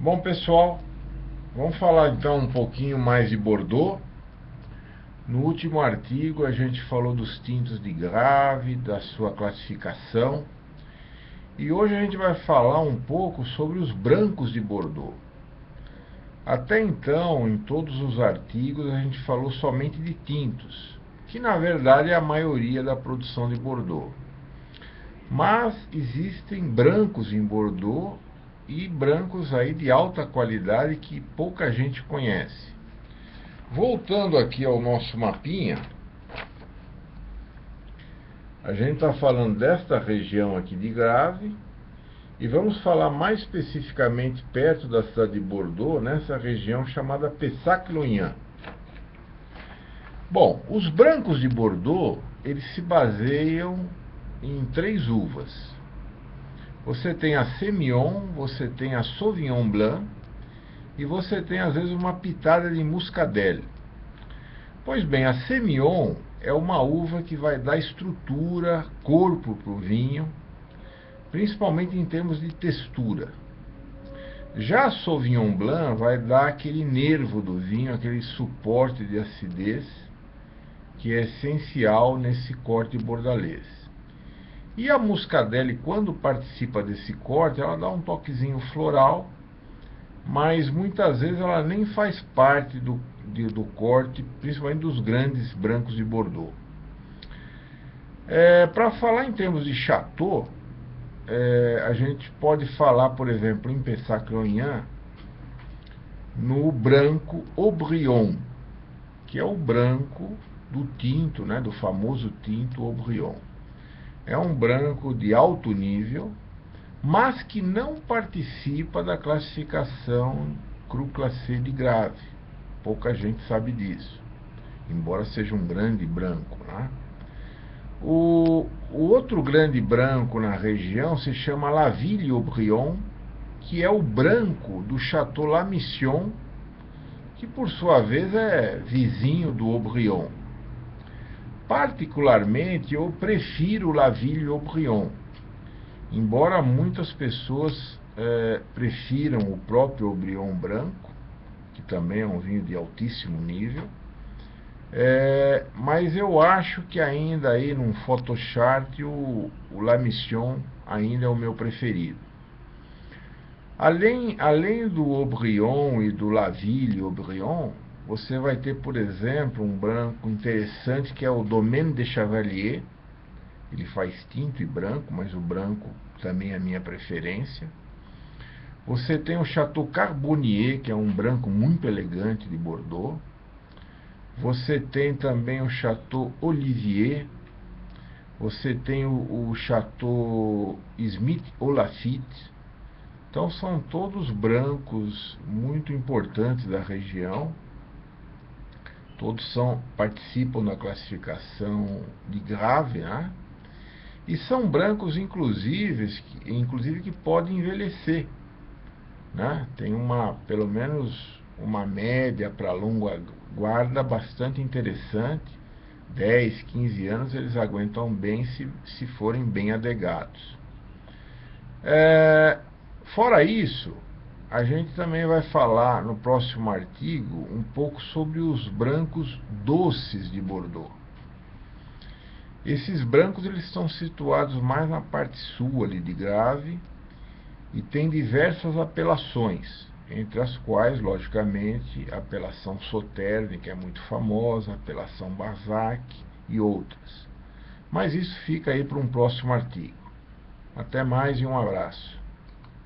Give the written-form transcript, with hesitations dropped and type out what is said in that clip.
Bom, pessoal, vamos falar então um pouquinho mais de Bordeaux. No último artigo a gente falou dos tintos de Grave, da sua classificação, e hoje a gente vai falar um pouco sobre os brancos de Bordeaux. Até então, em todos os artigos, a gente falou somente de tintos, que na verdade é a maioria da produção de Bordeaux. Mas existem brancos em Bordeaux e brancos aí de alta qualidade que pouca gente conhece. Voltando aqui ao nosso mapinha, a gente está falando desta região aqui de Grave e vamos falar mais especificamente perto da cidade de Bordeaux, nessa região chamada Pessac-Lognan. Bom, os brancos de Bordeaux, eles se baseiam em três uvas. Você tem a Semillon, você tem a Sauvignon Blanc e você tem às vezes uma pitada de Muscadelle. Pois bem, a Semillon é uma uva que vai dar estrutura, corpo para o vinho, principalmente em termos de textura. Já a Sauvignon Blanc vai dar aquele nervo do vinho, aquele suporte de acidez, que é essencial nesse corte bordalês. E a Muscadelle, quando participa desse corte, ela dá um toquezinho floral, mas muitas vezes ela nem faz parte do corte, principalmente dos grandes brancos de Bordeaux. Para falar em termos de Chateau, a gente pode falar, por exemplo, em Pessac-Lognan, no branco Haut-Brion, que é o branco do tinto, né, do famoso tinto Haut-Brion. É um branco de alto nível, mas que não participa da classificação Cru Classé de Grave. Pouca gente sabe disso, embora seja um grande branco, né? O outro grande branco na região se chama La Ville-Haut-Brion, que é o branco do Château La Mission, que por sua vez é vizinho do Haut-Brion. Particularmente, eu prefiro La Ville-Haut-Brion, embora muitas pessoas prefiram o próprio Haut-Brion branco, que também é um vinho de altíssimo nível, mas eu acho que ainda aí num photochart o La Mission ainda é o meu preferido. Além do Haut-Brion e do La Ville-Haut-Brion, você vai ter, por exemplo, um branco interessante que é o Domaine de Chevalier. Ele faz tinto e branco, mas o branco também é a minha preferência. Você tem o Chateau Carbonnier, que é um branco muito elegante de Bordeaux. Você tem também o Chateau Olivier. Você tem o Chateau Smith Olafite. Então são todos brancos muito importantes da região. Todos participam da classificação de Grave, né? E são brancos, inclusive que podem envelhecer, né? Tem pelo menos uma média para longa guarda bastante interessante. 10, 15 anos eles aguentam bem se forem bem adegados. Fora isso, a gente também vai falar no próximo artigo um pouco sobre os brancos doces de Bordeaux. Esses brancos eles estão situados mais na parte sul ali de Grave e tem diversas apelações, entre as quais, logicamente, a apelação Sauternes, que é muito famosa, a apelação Barsac e outras. Mas isso fica aí para um próximo artigo. Até mais e um abraço.